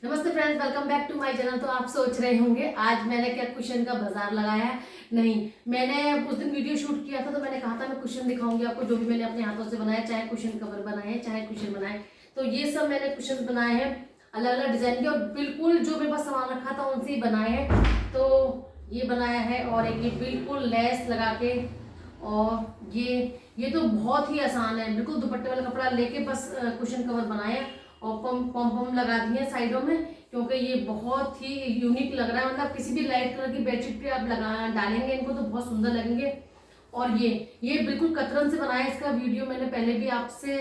नमस्ते friends, welcome back to my channel. तो आप सोच रहे होंगे आज मैंने क्या कुशन का बाजार लगाया है। नहीं, मैंने उस दिन वीडियो शूट किया था तो मैंने कहा था मैं कुशन दिखाऊंगी आपको, जो भी मैंने अपने हाथों से बनाया, चाहे कुशन कवर बनाए हैं चाहे कुशन बनाए। तो ये सब मैंने कुशन बनाए हैं अलग अलग डिजाइन के, और बिल्कुल जो मेरे पास सामान रखा था उनसे ही बनाए हैं। तो ये बनाया है, और एक ये बिल्कुल लेस लगा के, और ये तो बहुत ही आसान है, बिल्कुल दुपट्टे वाला कपड़ा लेके बस कुशन कवर बनाए हैं और पम पम पम लगा दिए हैं साइडों में, क्योंकि ये बहुत ही यूनिक लग रहा है। मतलब किसी भी लाइट कलर की बेडशीट पे आप लगा डालेंगे इनको तो बहुत सुंदर लगेंगे। और ये बिल्कुल कतरन से बनाया है। इसका वीडियो मैंने पहले भी आपसे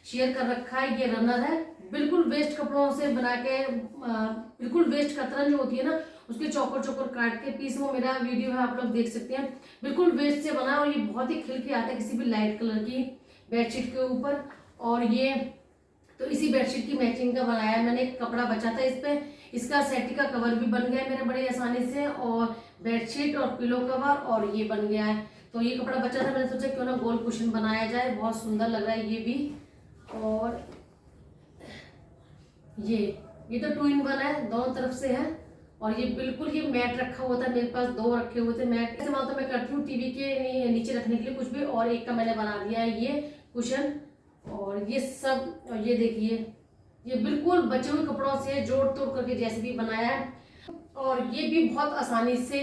शेयर कर रखा है। ये रनर है, बिल्कुल वेस्ट कपड़ों से बना के, बिल्कुल वेस्ट कतरन जो होती है ना, उसके चौकर चौकर काट के पीस, वो मेरा वीडियो है, आप लोग देख सकते हैं। बिल्कुल वेस्ट से बना, और ये बहुत ही खिल के आता है किसी भी लाइट कलर की बेडशीट के ऊपर। और ये तो इसी बेडशीट की मैचिंग का बनाया है मैंने। एक कपड़ा बचा था इस पे, इसका सेटी का कवर भी बन गया है मेरा बड़ी आसानी से, और बेडशीट और पिलो कवर, और ये बन गया है। तो ये कपड़ा बचा था, मैंने सोचा क्यों ना गोल कुशन बनाया जाए, बहुत सुंदर लग रहा है ये भी। और ये ये तो 2 in 1 है, दोनों तरफ से है। और ये बिल्कुल ये मैट रखा हुआ था मेरे पास, 2 रखे हुए थे मैट। इस्तेमाल तो मैं करती हूँ टीवी के नीचे रखने के लिए कुछ भी, और एक का मैंने बना दिया है ये कुशन। और ये सब, और ये देखिए, ये बिल्कुल बचे हुए कपड़ों से जोड़ तोड़ करके जैसे भी बनाया है। और ये भी बहुत आसानी से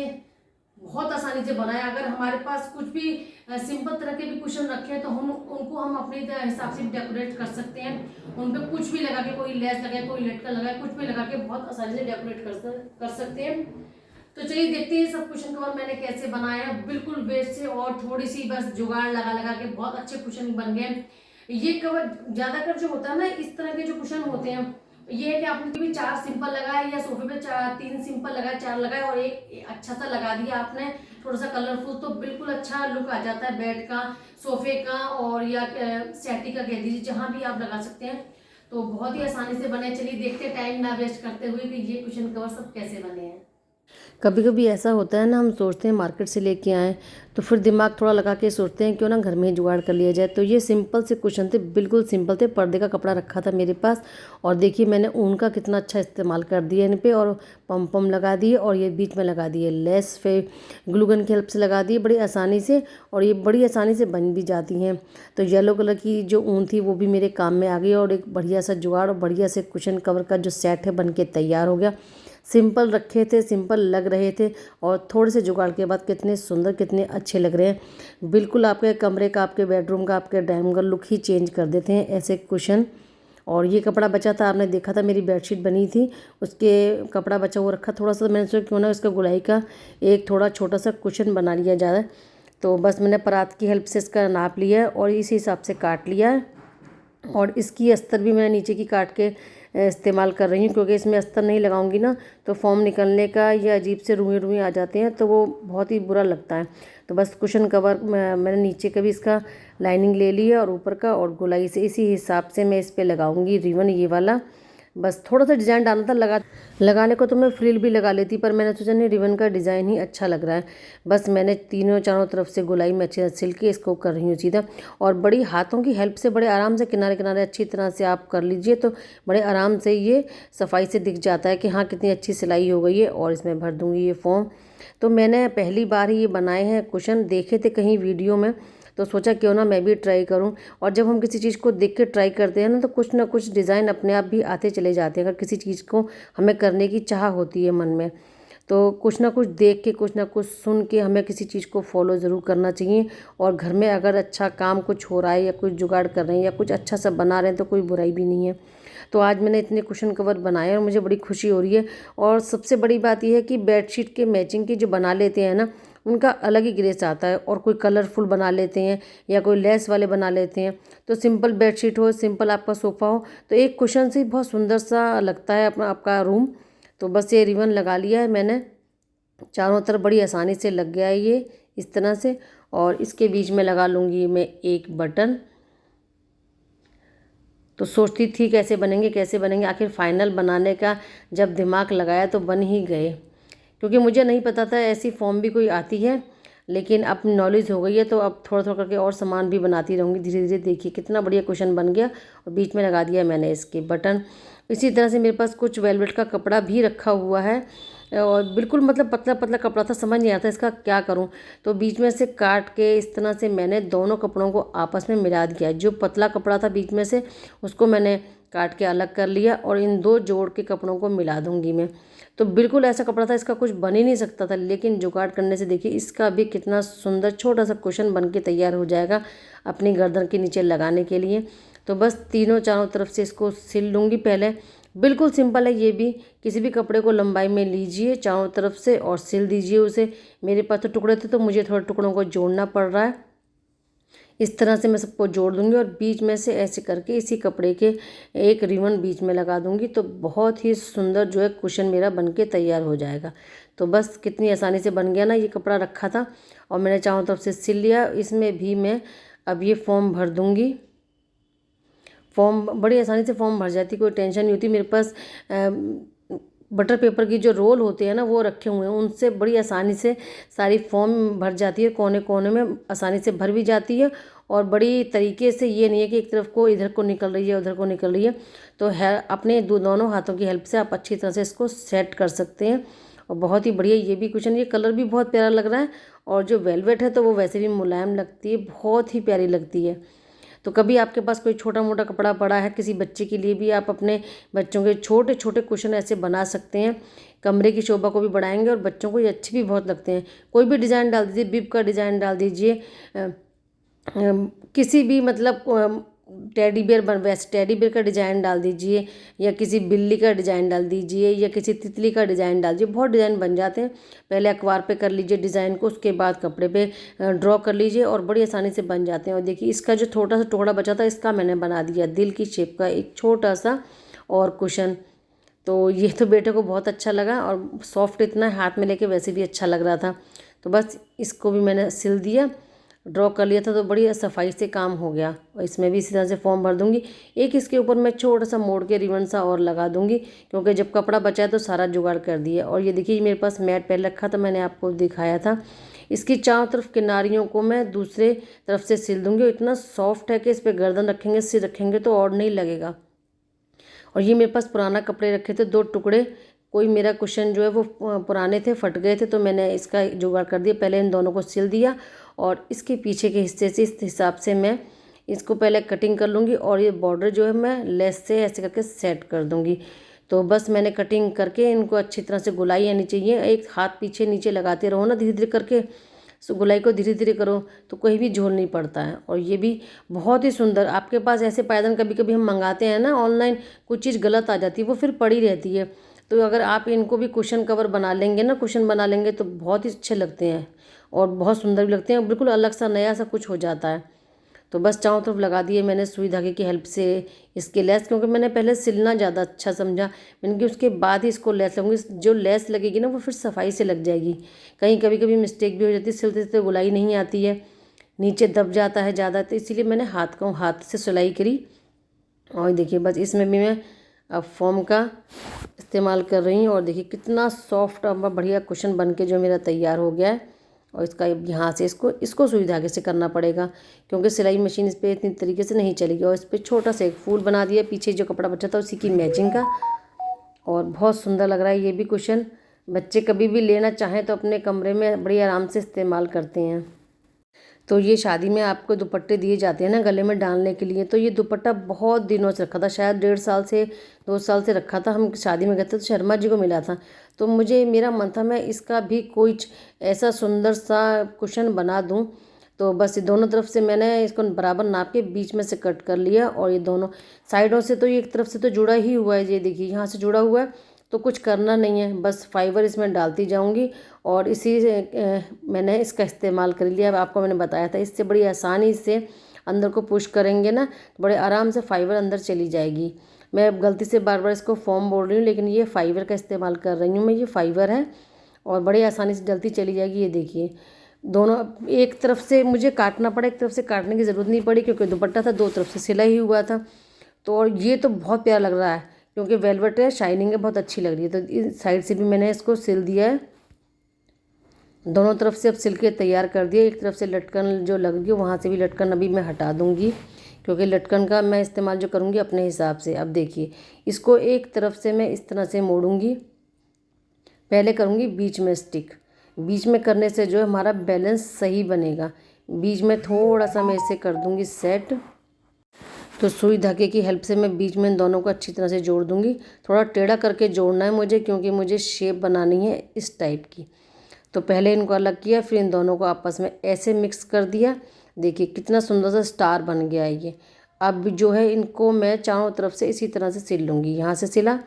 बना है। अगर हमारे पास कुछ भी सिंपल तरह के भी कुशन रखे हैं तो हम उनको अपने हिसाब से डेकोरेट कर सकते हैं। उन पे कुछ भी लगा के, कोई लेस लगाए, कोई लटकन लगाए, कुछ भी लगा के बहुत आसानी से डेकोरेट कर सकते हैं। तो चलिए देखते हैं सब कुशन कवर मैंने कैसे बनाया है, बिल्कुल वेस्ट से, और थोड़ी सी बस जुगाड़ लगा लगा के बहुत अच्छे कुशन बन गए। ये कवर ज्यादातर जो होता है ना, इस तरह के जो कुशन होते हैं, ये है कि आपने भी 4 सिंपल लगाए, या सोफे पे 3 सिंपल लगाए, 4 लगाए, और एक अच्छा सा लगा दिया आपने थोड़ा सा कलरफुल, तो बिल्कुल अच्छा लुक आ जाता है बेड का, सोफे का, और या सेटी का कह दीजिए, जहां भी आप लगा सकते हैं। तो बहुत ही आसानी से बने। चलिए देखते हैं टाइम ना वेस्ट करते हुए कि ये कुशन कवर सब कैसे बने हैं। कभी कभी ऐसा होता है ना, हम सोचते हैं मार्केट से लेके आएँ, तो फिर दिमाग थोड़ा लगा के सोचते हैं क्यों ना घर में ही जुगाड़ कर लिया जाए। तो ये सिंपल से कुशन थे, बिल्कुल सिंपल थे। पर्दे का कपड़ा रखा था मेरे पास, और देखिए मैंने ऊन का कितना अच्छा इस्तेमाल कर दिया इन पे, और पम पम लगा दिए, और ये बीच में लगा दिए लेस, फिर ग्लूगन की हेल्प से लगा दिए बड़ी आसानी से, और ये बड़ी आसानी से बन भी जाती हैं। तो येलो कलर की जो ऊन थी वो भी मेरे काम में आ गई, और एक बढ़िया सा जुगाड़ और बढ़िया से कुशन कवर का जो सेट है बन के तैयार हो गया। सिंपल रखे थे, सिंपल लग रहे थे, और थोड़े से जुगाड़ के बाद कितने सुंदर, कितने अच्छे लग रहे हैं। बिल्कुल आपके कमरे का, आपके बेडरूम का, आपके डाइनिंग का लुक ही चेंज कर देते हैं ऐसे कुशन। और ये कपड़ा बचा था, आपने देखा था मेरी बेडशीट बनी थी, उसके कपड़ा बचा हुआ रखा थोड़ा सा, मैंने सोचा क्यों ना इसका गुलाई का एक थोड़ा छोटा सा कुशन बना लिया जाए। तो बस मैंने परात की हेल्प से इसका नाप लिया है, और इसी हिसाब से काट लिया है। और इसकी अस्तर भी मैं नीचे की काट के इस्तेमाल कर रही हूँ, क्योंकि इसमें अस्तर नहीं लगाऊंगी ना तो फॉर्म निकलने का या अजीब से रुई रुई आ जाते हैं, तो वो बहुत ही बुरा लगता है। तो बस कुशन कवर मैंने नीचे का भी इसका लाइनिंग ले ली है, और ऊपर का, और गोलाई से इसी हिसाब से मैं इस पर लगाऊंगी रिबन ये वाला। बस थोड़ा सा डिज़ाइन डालना था, लगाने को तो मैं फ्रिल भी लगा लेती, पर मैंने सोचा नहीं, रिबन का डिज़ाइन ही अच्छा लग रहा है। बस मैंने तीनों चारों तरफ से गोलाई में अच्छे से सिल के इसको कर रही हूँ सीधा, और बड़ी हाथों की हेल्प से बड़े आराम से किनारे किनारे अच्छी तरह से आप कर लीजिए, तो बड़े आराम से ये सफाई से दिख जाता है कि हाँ कितनी अच्छी सिलाई हो गई है। और इसमें भर दूँगी ये फॉर्म। तो मैंने पहली बार ही ये बनाए हैं कुशन, देखे थे कहीं वीडियो में, तो सोचा क्यों ना मैं भी ट्राई करूं। और जब हम किसी चीज़ को देख के ट्राई करते हैं ना कुछ डिज़ाइन अपने आप भी आते चले जाते हैं, अगर किसी चीज़ को हमें करने की चाह होती है मन में। तो कुछ ना कुछ देख के, कुछ ना कुछ सुन के हमें किसी चीज़ को फॉलो ज़रूर करना चाहिए। और घर में अगर अच्छा काम कुछ हो रहा है, या कुछ जुगाड़ कर रहे हैं, या कुछ अच्छा सा बना रहे हैं, तो कोई बुराई भी नहीं है। तो आज मैंने इतने कुशन कवर बनाए, और मुझे बड़ी खुशी हो रही है। और सबसे बड़ी बात यह है कि बेडशीट के मैचिंग की जो बना लेते हैं ना, उनका अलग ही ग्रेस आता है। और कोई कलरफुल बना लेते हैं, या कोई लेस वाले बना लेते हैं, तो सिंपल बेडशीट हो, सिंपल आपका सोफ़ा हो, तो एक कुशन से ही बहुत सुंदर सा लगता है अपना आपका रूम। तो बस ये रिबन लगा लिया है मैंने, चारों तरफ बड़ी आसानी से लग गया है ये इस तरह से। और इसके बीच में लगा लूँगी मैं एक बटन। तो सोचती थी कैसे बनेंगे कैसे बनेंगे, आखिर फाइनल बनाने का जब दिमाग लगाया तो बन ही गए, क्योंकि मुझे नहीं पता था ऐसी फॉर्म भी कोई आती है। लेकिन अब नॉलेज हो गई है, तो अब थोड़ा थोड़ा करके और सामान भी बनाती रहूँगी धीरे धीरे। देखिए कितना बढ़िया कुशन बन गया, और बीच में लगा दिया मैंने इसके बटन। इसी तरह से मेरे पास कुछ वेलवेट का कपड़ा भी रखा हुआ है और बिल्कुल मतलब पतला पतला कपड़ा था, समझ नहीं आता इसका क्या करूं। तो बीच में से काट के इस तरह से मैंने दोनों कपड़ों को आपस में मिला दिया। जो पतला कपड़ा था बीच में से उसको मैंने काट के अलग कर लिया और इन दो जोड़ के कपड़ों को मिला दूंगी मैं। तो बिल्कुल ऐसा कपड़ा था, इसका कुछ बन ही नहीं सकता था, लेकिन जुगाड़ करने से देखिए इसका भी कितना सुंदर छोटा सा कुशन बन के तैयार हो जाएगा अपनी गर्दन के नीचे लगाने के लिए। तो बस तीनों चारों तरफ से इसको सिल लूँगी पहले। बिल्कुल सिंपल है ये भी, किसी भी कपड़े को लंबाई में लीजिए चारों तरफ से और सिल दीजिए उसे। मेरे पास तो टुकड़े थे तो मुझे थोड़े टुकड़ों को जोड़ना पड़ रहा है। इस तरह से मैं सबको जोड़ दूंगी और बीच में से ऐसे करके इसी कपड़े के एक रिबन बीच में लगा दूंगी, तो बहुत ही सुंदर जो है कुशन मेरा बनके तैयार हो जाएगा। तो बस कितनी आसानी से बन गया ना, ये कपड़ा रखा था और मैंने चारों तरफ से सिल लिया। इसमें भी मैं अब ये फॉर्म भर दूंगी। फॉर्म बड़ी आसानी से फॉर्म भर जाती, कोई टेंशन नहीं होती। मेरे पास बटर पेपर की जो रोल होते हैं ना वो रखे हुए हैं, उनसे बड़ी आसानी से सारी फॉर्म भर जाती है, कोने कोने में आसानी से भर भी जाती है और बड़ी तरीके से। ये नहीं है कि एक तरफ को इधर को निकल रही है उधर को निकल रही है। तो है अपने दोनों हाथों की हेल्प से आप अच्छी तरह से इसको सेट कर सकते हैं और बहुत ही बढ़िया ये भी कुशन। ये कलर भी बहुत प्यारा लग रहा है और जो वेलवेट है तो वो वैसे भी मुलायम लगती है, बहुत ही प्यारी लगती है। तो कभी आपके पास कोई छोटा मोटा कपड़ा पड़ा है किसी बच्चे के लिए भी, आप अपने बच्चों के छोटे छोटे कुशन ऐसे बना सकते हैं। कमरे की शोभा को भी बढ़ाएंगे और बच्चों को ये अच्छे भी बहुत लगते हैं। कोई भी डिज़ाइन डाल दीजिए, बिब का डिज़ाइन डाल दीजिए, किसी भी मतलब टेडी बियर वैसे टेडी बियर का डिज़ाइन डाल दीजिए या किसी बिल्ली का डिज़ाइन डाल दीजिए या किसी तितली का डिज़ाइन डाल दीजिए, बहुत डिज़ाइन बन जाते हैं। पहले अखबार पे कर लीजिए डिज़ाइन को, उसके बाद कपड़े पे ड्रॉ कर लीजिए और बड़ी आसानी से बन जाते हैं। और देखिए इसका जो छोटा सा टुकड़ा बचा था इसका मैंने बना दिया दिल की शेप का एक छोटा सा और कुशन। तो ये तो बेटे को बहुत अच्छा लगा और सॉफ्ट इतना हाथ में लेके वैसे भी अच्छा लग रहा था। तो बस इसको भी मैंने सिल दिया, ड्रॉ कर लिया था, तो बड़ी सफाई से काम हो गया। और इसमें भी इसी तरह से फॉर्म भर दूंगी। एक इसके ऊपर मैं छोटा सा मोड़ के रिबन सा और लगा दूंगी, क्योंकि जब कपड़ा बचा है तो सारा जुगाड़ कर दिया। और ये देखिए मेरे पास मैट पहले रखा था, मैंने आपको दिखाया था। इसकी चारों तरफ किनारियों को मैं दूसरे तरफ से सिल दूंगी। इतना सॉफ्ट है कि इस पर गर्दन रखेंगे, सिर रखेंगे तो और नहीं लगेगा। और ये मेरे पास पुराना कपड़े रखे थे 2 टुकड़े, कोई मेरा कुशन जो है वो पुराने थे, फट गए थे, तो मैंने इसका जुगाड़ कर दिया। पहले इन दोनों को सिल दिया और इसके पीछे के हिस्से से इस हिसाब से मैं इसको पहले कटिंग कर लूँगी और ये बॉर्डर जो है मैं लेस से ऐसे करके सेट कर दूँगी। तो बस मैंने कटिंग करके इनको अच्छी तरह से गुलाई आनी चाहिए। एक हाथ पीछे नीचे लगाते रहो ना धीरे धीरे करके, सो गुलाई को धीरे धीरे करो तो कोई भी झोल नहीं पड़ता है। और ये भी बहुत ही सुंदर, आपके पास ऐसे पायदान कभी कभी हम मंगाते हैं ना ऑनलाइन, कुछ चीज़ गलत आ जाती है वो फिर पड़ी रहती है। तो अगर आप इनको भी कुशन कवर बना लेंगे ना, कुशन बना लेंगे तो बहुत ही अच्छे लगते हैं और बहुत सुंदर भी लगते हैं, बिल्कुल अलग सा नया सा कुछ हो जाता है। तो बस चारों तरफ लगा दिए मैंने सुई धागे की हेल्प से इसके लेस, क्योंकि मैंने पहले सिलना ज़्यादा अच्छा समझा, मैंने कि उसके बाद ही इसको लेस लगूंगी। जो लेस लगेगी ना वो फिर सफाई से लग जाएगी। कहीं कभी कभी मिस्टेक भी हो जाती है, सिलते सिलते गुलाई नहीं आती है, नीचे दब जाता है ज़्यादा, तो इसीलिए मैंने हाथ से सिलाई करी। और देखिए बस इसमें भी मैं अब फॉर्म का इस्तेमाल कर रही हूँ और देखिए कितना सॉफ्ट और बढ़िया कुशन बन के जो मेरा तैयार हो गया है। और इसका यहाँ से इसको सुई धागे से करना पड़ेगा, क्योंकि सिलाई मशीन इस पर इतनी तरीके से नहीं चलेगी। और इस पर छोटा सा एक फूल बना दिया, पीछे जो कपड़ा बचा था उसी की मैचिंग का, और बहुत सुंदर लग रहा है ये भी कुशन। बच्चे कभी भी लेना चाहें तो अपने कमरे में बड़ी आराम से इस्तेमाल करते हैं। तो ये शादी में आपको दुपट्टे दिए जाते हैं ना गले में डालने के लिए, तो ये दुपट्टा बहुत दिनों से रखा था, शायद 1.5 साल से 2 साल से रखा था। हम शादी में गए थे तो शर्मा जी को मिला था, तो मुझे मेरा मन था मैं इसका भी कोई ऐसा सुंदर सा कुशन बना दूं। तो बस ये दोनों तरफ से मैंने इसको बराबर नाप के बीच में से कट कर लिया। और ये दोनों साइडों से तो ये एक तरफ से तो जुड़ा ही हुआ है, ये देखिए यहाँ से जुड़ा हुआ है, तो कुछ करना नहीं है, बस फाइबर इसमें डालती जाऊंगी। और इसी से मैंने इसका इस्तेमाल कर लिया। अब आपको मैंने बताया था, इससे बड़ी आसानी से अंदर को पुश करेंगे ना तो बड़े आराम से फाइबर अंदर चली जाएगी। मैं अब गलती से बार बार इसको फॉर्म बोल रही हूँ, लेकिन ये फाइबर का इस्तेमाल कर रही हूँ मैं, ये फाइबर है और बड़ी आसानी से डलती चली जाएगी। ये देखिए दोनों, एक तरफ से मुझे काटना पड़ा, एक तरफ से काटने की ज़रूरत नहीं पड़ी, क्योंकि दुपट्टा था 2 तरफ से सिला ही हुआ था। तो और ये तो बहुत प्यारा लग रहा है, क्योंकि वेलवेट है, शाइनिंग है, बहुत अच्छी लग रही है। तो इस साइड से भी मैंने इसको सिल दिया है, दोनों तरफ से अब सिल के तैयार कर दिया। एक तरफ से लटकन जो लग रही है वहाँ से भी लटकन अभी मैं हटा दूँगी, क्योंकि लटकन का मैं इस्तेमाल जो करूँगी अपने हिसाब से। अब देखिए, इसको एक तरफ से मैं इस तरह से मोड़ूंगी। पहले करूँगी बीच में स्टिक। बीच में करने से जो है हमारा बैलेंस सही बनेगा। बीच में थोड़ा सा मैं इसे कर दूँगी सेट। तो सुई धागे की हेल्प से मैं बीच में इन दोनों को अच्छी तरह से जोड़ दूँगी। थोड़ा टेढ़ा करके जोड़ना है मुझे, क्योंकि मुझे शेप बनानी है इस टाइप की। तो पहले इनको अलग किया, फिर इन दोनों को आपस में ऐसे मिक्स कर दिया। देखिए कितना सुंदर सा स्टार बन गया है ये। अब जो है इनको मैं चारों तरफ से इसी तरह से सिल लूँगी। यहाँ से सिला,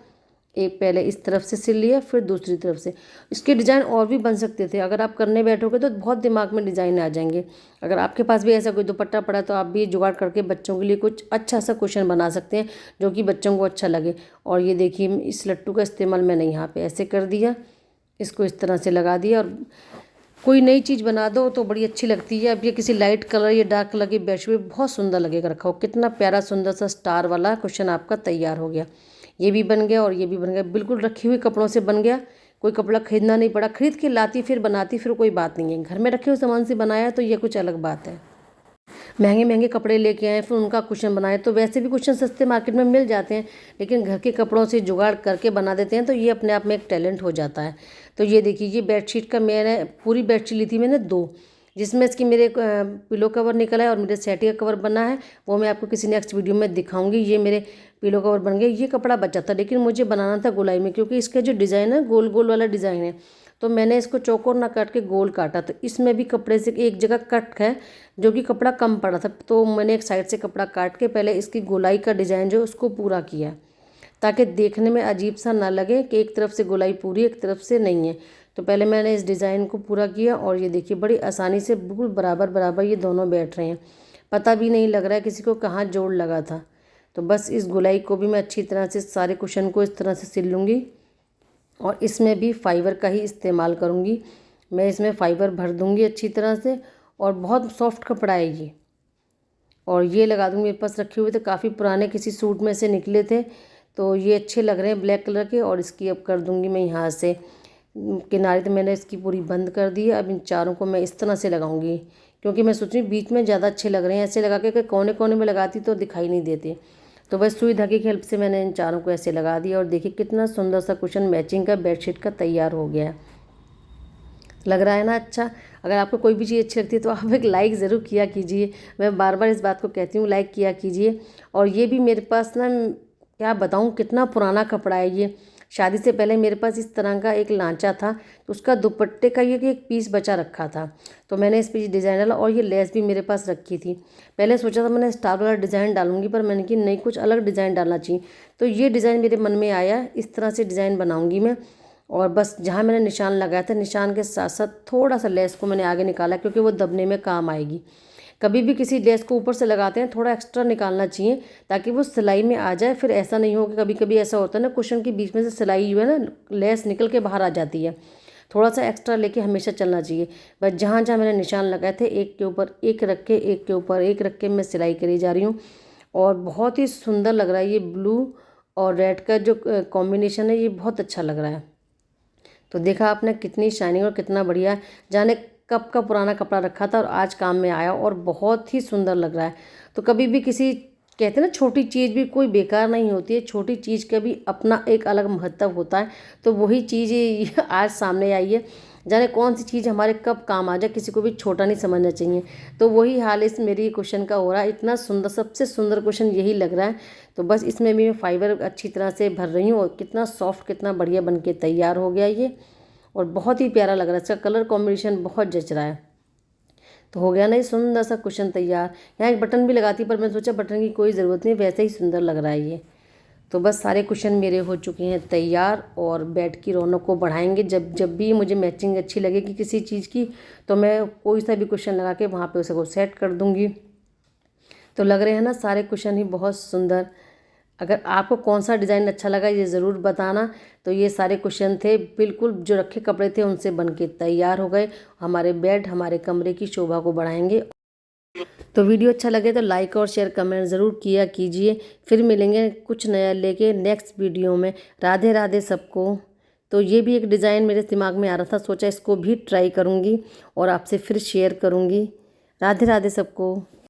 एक पहले इस तरफ से सिल लिया, फिर दूसरी तरफ से। इसके डिज़ाइन और भी बन सकते थे, अगर आप करने बैठोगे तो बहुत दिमाग में डिज़ाइन आ जाएंगे। अगर आपके पास भी ऐसा कोई दुपट्टा पड़ा तो आप भी जुगाड़ करके बच्चों के लिए कुछ अच्छा सा कुशन बना सकते हैं जो कि बच्चों को अच्छा लगे। और ये देखिए इस लट्टू का इस्तेमाल मैंने यहाँ पे ऐसे कर दिया, इसको इस तरह से लगा दिया। और कोई नई चीज़ बना दो तो बड़ी अच्छी लगती है। अब ये किसी लाइट कलर या डार्क कलर की बेडशीट में बहुत सुंदर लगेगा रखा हो। कितना प्यारा सुंदर सा स्टार वाला कुशन आपका तैयार हो गया। ये भी बन गया और ये भी बन गया, बिल्कुल रखी हुई कपड़ों से बन गया। कोई कपड़ा खरीदना नहीं पड़ा, खरीद के लाती फिर बनाती फिर कोई बात नहीं है। घर में रखे हुए सामान से बनाया तो ये कुछ अलग बात है। महंगे महंगे कपड़े लेके आए फिर उनका कुशन बनाए, तो वैसे भी कुशन सस्ते मार्केट में मिल जाते हैं, लेकिन घर के कपड़ों से जुगाड़ करके बना देते हैं तो ये अपने आप में एक टैलेंट हो जाता है। तो ये देखिए, ये बेडशीट का मैंने पूरी बेडशीट ली थी मैंने 2, जिसमें इसकी मेरे पिलो कवर निकला है और मेरे सेटी का कवर बना है। वो मैं आपको किसी नेक्स्ट वीडियो में दिखाऊंगी। ये मेरे पिलो कवर बन गए। ये कपड़ा बचा था, लेकिन मुझे बनाना था गोलाई में, क्योंकि इसका जो डिज़ाइन है गोल गोल वाला डिज़ाइन है। तो मैंने इसको चौकोर ना काट के गोल काटा, तो इसमें भी कपड़े से एक जगह कट है जो कि कपड़ा कम पड़ा था। तो मैंने एक साइड से कपड़ा काट के पहले इसकी गोलाई का डिज़ाइन जो उसको पूरा किया, ताकि देखने में अजीब सा ना लगे कि एक तरफ से गोलाई पूरी एक तरफ से नहीं है। तो पहले मैंने इस डिज़ाइन को पूरा किया और ये देखिए बड़ी आसानी से बिल्कुल बराबर बराबर ये दोनों बैठ रहे हैं। पता भी नहीं लग रहा है किसी को कहाँ जोड़ लगा था। तो बस इस गोलाई को भी मैं अच्छी तरह से सारे कुशन को इस तरह से सिल लूँगी और इसमें भी फाइबर का ही इस्तेमाल करूँगी। मैं इसमें फाइबर भर दूँगी अच्छी तरह से, और बहुत सॉफ्ट कपड़ा है ये। और ये लगा दूँगी, मेरे पास रखे हुए थे, काफ़ी पुराने किसी सूट में से निकले थे, तो ये अच्छे लग रहे हैं ब्लैक कलर के। और इसकी अब कर दूँगी मैं यहाँ से किनारे, तो मैंने इसकी पूरी बंद कर दी है। अब इन चारों को मैं इस तरह से लगाऊंगी, क्योंकि मैं सोच रही हूँ बीच में ज़्यादा अच्छे लग रहे हैं। ऐसे लगा के कोने कोने में लगाती तो दिखाई नहीं देते। तो बस सुई धागे की हेल्प से मैंने इन चारों को ऐसे लगा दिया और देखिए कितना सुंदर सा कुशन मैचिंग का बेडशीट का तैयार हो गया। लग रहा है ना अच्छा। अगर आपको कोई भी चीज़ अच्छी लगती है तो आप एक लाइक ज़रूर किया कीजिए। मैं बार बार इस बात को कहती हूँ, लाइक किया कीजिए। और ये भी मेरे पास ना, क्या बताऊँ कितना पुराना कपड़ा है ये। शादी से पहले मेरे पास इस तरह का एक लांचा था, तो उसका दुपट्टे का ये एक पीस बचा रखा था, तो मैंने इस पे डिज़ाइन डाला। और ये लेस भी मेरे पास रखी थी। पहले सोचा था मैंने स्टार वाला डिज़ाइन डालूंगी, पर मैंने कि नहीं, कुछ अलग डिज़ाइन डालना चाहिए। तो ये डिज़ाइन मेरे मन में आया, इस तरह से डिज़ाइन बनाऊंगी मैं। और बस जहाँ मैंने निशान लगाया था, निशान के साथ साथ थोड़ा सा लेस को मैंने आगे निकाला, क्योंकि वो दबने में काम आएगी। कभी भी किसी लेस को ऊपर से लगाते हैं थोड़ा एक्स्ट्रा निकालना चाहिए, ताकि वो सिलाई में आ जाए। फिर ऐसा नहीं हो कि कभी कभी ऐसा होता है ना, कुशन के बीच में से सिलाई जो है ना, लेस निकल के बाहर आ जाती है। थोड़ा सा एक्स्ट्रा लेके हमेशा चलना चाहिए। बस जहाँ जहाँ मैंने निशान लगाए थे, एक के ऊपर एक रख के, एक के ऊपर एक रख के मैं सिलाई करी जा रही हूँ। और बहुत ही सुंदर लग रहा है ये ब्लू और रेड का जो कॉम्बिनेशन है, ये बहुत अच्छा लग रहा है। तो देखा आपने कितनी शाइनिंग और कितना बढ़िया, जाने कब का पुराना कपड़ा रखा था और आज काम में आया और बहुत ही सुंदर लग रहा है। तो कभी भी किसी, कहते हैं ना, छोटी चीज़ भी कोई बेकार नहीं होती है, छोटी चीज़ का भी अपना एक अलग महत्व होता है। तो वही चीज़ आज सामने आई है। जाने कौन सी चीज़ हमारे कब काम आ जाए, किसी को भी छोटा नहीं समझना चाहिए। तो वही हाल इस मेरी क्वेश्चन का हो रहा है। इतना सुंदर, सबसे सुंदर क्वेश्चन यही लग रहा है। तो बस इसमें भी मैं फाइबर अच्छी तरह से भर रही हूँ और कितना सॉफ्ट, कितना बढ़िया बन के तैयार हो गया ये, और बहुत ही प्यारा लग रहा है। इसका कलर कॉम्बिनेशन बहुत जच रहा है। तो हो गया ना ये सुंदर सा कुशन तैयार। यहाँ एक बटन भी लगाती, पर मैंने सोचा बटन की कोई ज़रूरत नहीं, वैसे ही सुंदर लग रहा है ये। तो बस सारे कुशन मेरे हो चुके हैं तैयार, और बेड की रौनक को बढ़ाएंगे। जब जब भी मुझे मैचिंग अच्छी लगेगी किसी चीज़ की, तो मैं कोई सा भी कुशन लगा के वहाँ पे उसको सेट कर दूँगी। तो लग रहे हैं ना सारे कुशन ही बहुत सुंदर। अगर आपको कौन सा डिज़ाइन अच्छा लगा ये ज़रूर बताना। तो ये सारे कुशन थे, बिल्कुल जो रखे कपड़े थे उनसे बन के तैयार हो गए। हमारे बेड, हमारे कमरे की शोभा को बढ़ाएंगे। तो वीडियो अच्छा लगे तो लाइक और शेयर कमेंट ज़रूर किया कीजिए। फिर मिलेंगे कुछ नया लेके नेक्स्ट वीडियो में। राधे राधे सबको। तो ये भी एक डिज़ाइन मेरे दिमाग में आ रहा था, सोचा इसको भी ट्राई करूँगी और आपसे फिर शेयर करूँगी। राधे राधे सबको।